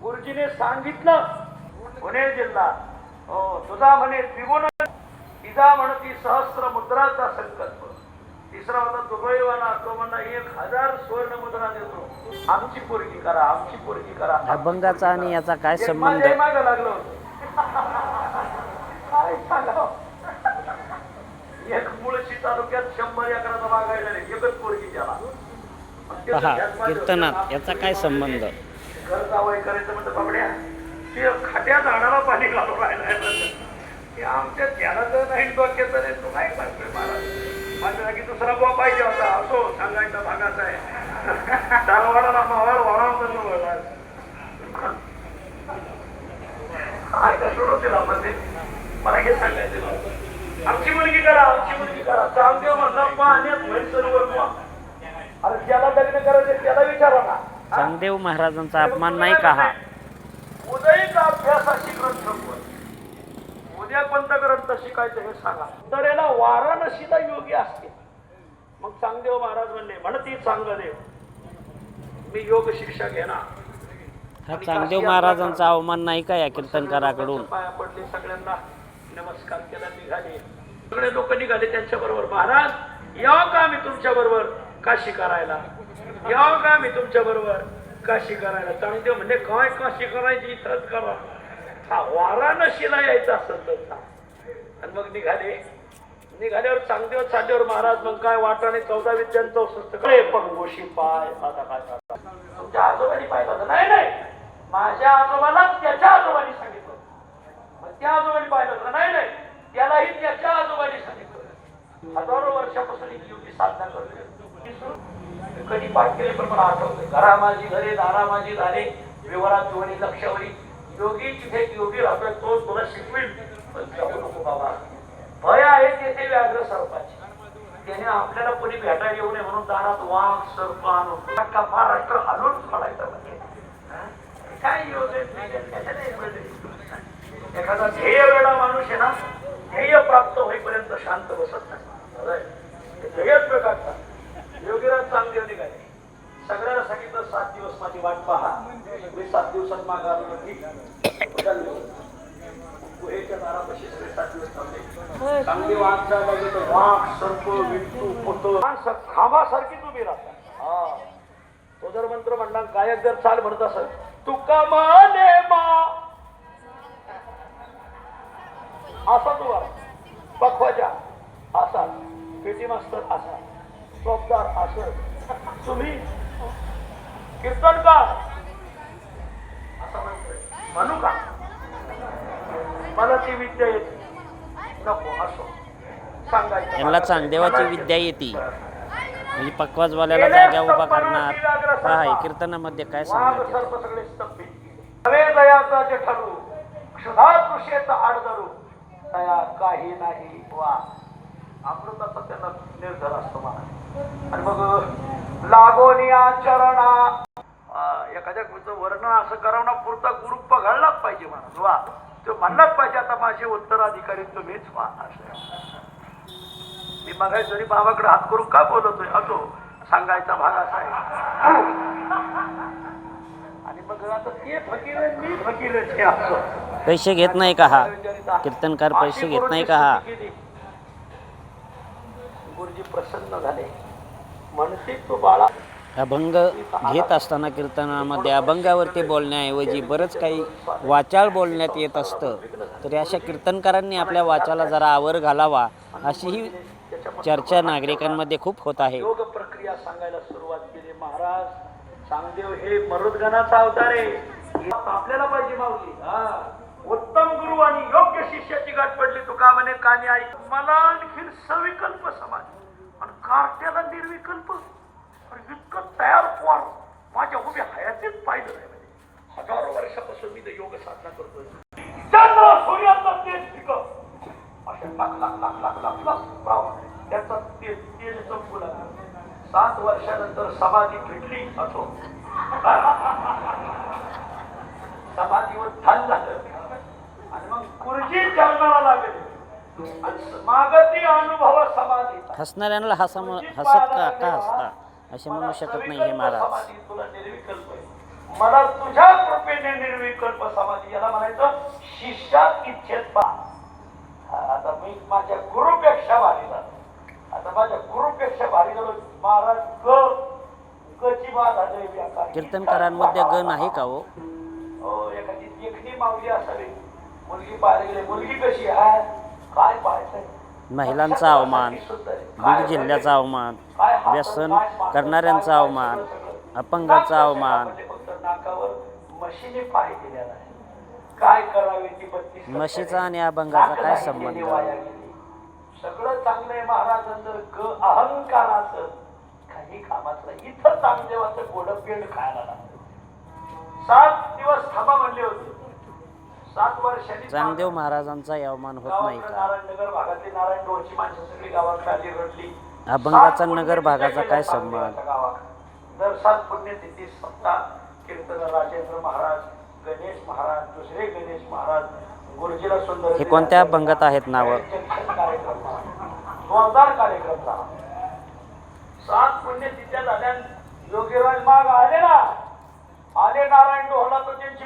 गुरुजीने सांगितलं पुणे जिल्हा हो तुझा म्हणे त्रिगुण तिचा म्हणती सहस्र मुद्राचा संकल्प. तिसरा होता दुबईवाला तो म्हणला 1000 स्वर्ण मुद्रा देतो आमची पोरगी करा आमची पोरगी करा. अभंगाचा आणि याचा काय संबंध? मागं लागलो काय सांगावं. एक मुळशी तालुक्यात 100 एकराचा मागायला नाही एकच पोरगी त्याला. पहा कीर्तनात याचा काय संबंध? घर जावई करायचं म्हणतं बाबड्या ते खाट्या झाडाला पाणी घालून राहिला आमच्या ध्यानाचं नाही डोक्याचं नाही. तू काय सांगतोय महाराज माझ्या की दुसरा बुवा पाहिजे होता असो सांगायचा भागाचा आहे दारवाडाला मावळ वाढवतो तिला म्हणजे मला हे सांगायचं आमची मुलगी करा आमची मुलगी करा. चांगदेव म्हणला पाण्यात म्हैसरवर अरे ज्याला लग्न करायचं त्याला विचारा ना. चांगदेव महाराजांचा अपमान नाही का हा? उदयिक अभ्यासाची ग्रंथ उद्या कोणता ग्रंथ शिकायचं हे सांगा. तर याला वाराणसीला योगी असते. मग चांगदेव महाराज म्हणती चांगदेव मी योग शिक्षा घेणार. हा चांगदेव महाराजांचा अवमान नाही का या कीर्तनकाराकडून? पाया पडले सगळ्यांना नमस्कार केला निघाले सगळे लोक निघाले त्यांच्या बरोबर. महाराज याव का मी तुमच्या बरोबर काशी करायला याव का मी तुमच्या बरोबर काशी करायला. चांगदेव म्हणजे काय काशी करायची इथंच करा हा वाराणसीला यायचं असत. आणि मग निघाल्यावर चांगदेव चालल्यावर महाराज मग काय वाटाने 14 विद्यांचं औषध पण गोशी पाय आता काय तुमच्या आजोबांनी पाहिलं नाही नाही माझ्या आजोबाला त्याच्या आजोबांनी सांगितलं. मग त्या आजोबांनी पाहिलं नाही नाही त्यालाही त्याच्या आजोबांनी सांगितलं. हजारो वर्षापासून ही योगी साधना करते. कधी पाठ केले पण मला आठवतंय घरा माझी घरे दारा माझी झाले विवरात जोडी लक्षावरी योगी तिथे योगी राहतोय तो तुला शिकवेल पण जाऊ नको बाबा. भय आहे तेथे व्याघ्र सर्पाची. त्याने आपल्याला कोणी भेटायला येऊ नये म्हणून दारात वाघ सर्प आणून महाराष्ट्र हलवून सोडायचं म्हणजे काय एखादा ध्येय वेळा माणूस आहे ना ध्येय प्राप्त होईपर्यंत शांत बसत नाही. ध्येयच प्रकारचा योगीराज चांगदेव निघाले. सगळ्याला सांगितलं 7 दिवस माझी वाट पहा. मी 7 दिवसात मागायला गुहेच्या दारापाशी सगळे 7 दिवस थांबले. चांगदेव आजच्या बघितलं वाघ सर्प विंटू पोतो खांबासारखीच उभी राहतात. तो जर मंत्र म्हणला गायक जर चाल म्हणत असेल तुका माने मा असा तू पखवाजा असा पेटी मास्तर असा चौकदार असं तुम्ही कीर्तनकार असं म्हणू का? मला ती विद्या येते नको असो सांगायचं. यांना चांगदेवाची विद्या येते म्हणजे पक्वाजवाल्याला जाग्या उभा करणार. पहा कीर्तनामध्ये काय सांगतात. सगळे स्तंभित नवे दयाचा जे ठरू क्षुधा तृषेचा आडधरू दया काही नाही वा अमृताचा त्यांना निर्धार असतो मला. आणि मग लागोनी आचरणा एखाद्या वर्ण असं करावं ना पुरता गुरुप्प घडलाच पाहिजे म्हणा वा तो म्हणलाच पाहिजे आता माझे उत्तराधिकारी तुम्हीच वा असं. मी मग जरी बाबाकडे हात करून का बोलतोय असो सांगायचा भाग असा आहे. आणि मग आता ते फकीर मी फकीर असो पैसे घेत नाही का हा कीर्तनकार? पैसे घेत नाही का हा? गुरुजी प्रसन्न झाले म्हणते तो बाळा. अभंग घेत असताना कीर्तनामध्ये अभंगावरती बोलण्याऐवजी बरंच काही वाचाळ बोलण्यात येत असतं. तर अशा कीर्तनकारांनी आपल्या वाचाला जरा आवर घालावा अशी ही चर्चा नागरिकांमध्ये खूप होत आहे. योग प्रक्रिया सांगायला सुरुवात केली. महाराज चांगदेव हे मरुदगणाचा अवतार आहे आपल्याला पाहिजे माऊली. उत्तम गुरु आणि योग्य शिष्याची गाठ पडली तुका म्हणे कानी आई मला आणखी सविकल्प समाज आणि कार्ट्याला निर्विकल्प इतकं तयार पोर माझ्या उभ्या हयातीत पाहिलं नाही. म्हणजे हजारो वर्षापासून मी योग साधना करतोय. चंद्र सूर्याचा तेज पिकं अशा लाख लाख लाख लाख लाख लाख त्याचा तेज संपू लागला. 7 वर्षानंतर समाधी भेटली असो समाधीवर ठाण झालं आणि मग गुरुजी जन्माला लागले. मागती अनुभव समाधी हसणाऱ्यांना हसत का हसता असे म्हणू शकत नाही हे महाराज. समाधी तुला निर्विकल्प आहे. मला तुझ्या कृपेने निर्विकल्प समाधी, याला म्हणायचं शिष्यात इच्छेत पा. आता मी माझ्या गुरुपेक्षा भारी झालो. आता माझ्या गुरुपेक्षा भारी झालो. महाराज गची बाधा कीर्तनकारांमध्ये ग नाही का हो? एखादी देखणी माऊली असावी, मुलगी पाहायला गेली, मुलगी कशी आहे, काय पाहायचंय, महिलांचा अवमान, बीड जिल्ह्याचा अवमान, व्यसन करणाऱ्यांचा अवमान, अपंगाचा अवमान. फक्त नाकावर म्हशीने पाय दिलेला आहे. काय करावे ती 32 म्हशीचा आणि अभंगाचा काय संबंध? सगळं चांगलं आहे महाराज, जर अहंकार असं काही कामाचं नाही. इथं चांगदेवाचं गोडं पेंड खायला लागतं. 7 दिवस थांबा म्हणले होते. 7 वर्षांनी चांगदेव महाराजांचा अवमान होत नाही का? नारायणनगर भागातली नारायण डोळची माणसं सगळी गावात आली, रडली. अभंगाचा नगर भागाचा काय संबंध? दर 7 पुण्यतिथी सप्ताह कीर्तन राजेंद्र महाराज, गणेश महाराज, दुसरे गणेश महाराज, गुरुजीला सुंदर हे कोणत्या अभंगात आहेत नावं? जोरदार कार्यक्रम झाला. 7 पुण्यतिथ्या झाल्या. योगीराज माग आले ना, आले नारायण डोहला तर त्यांची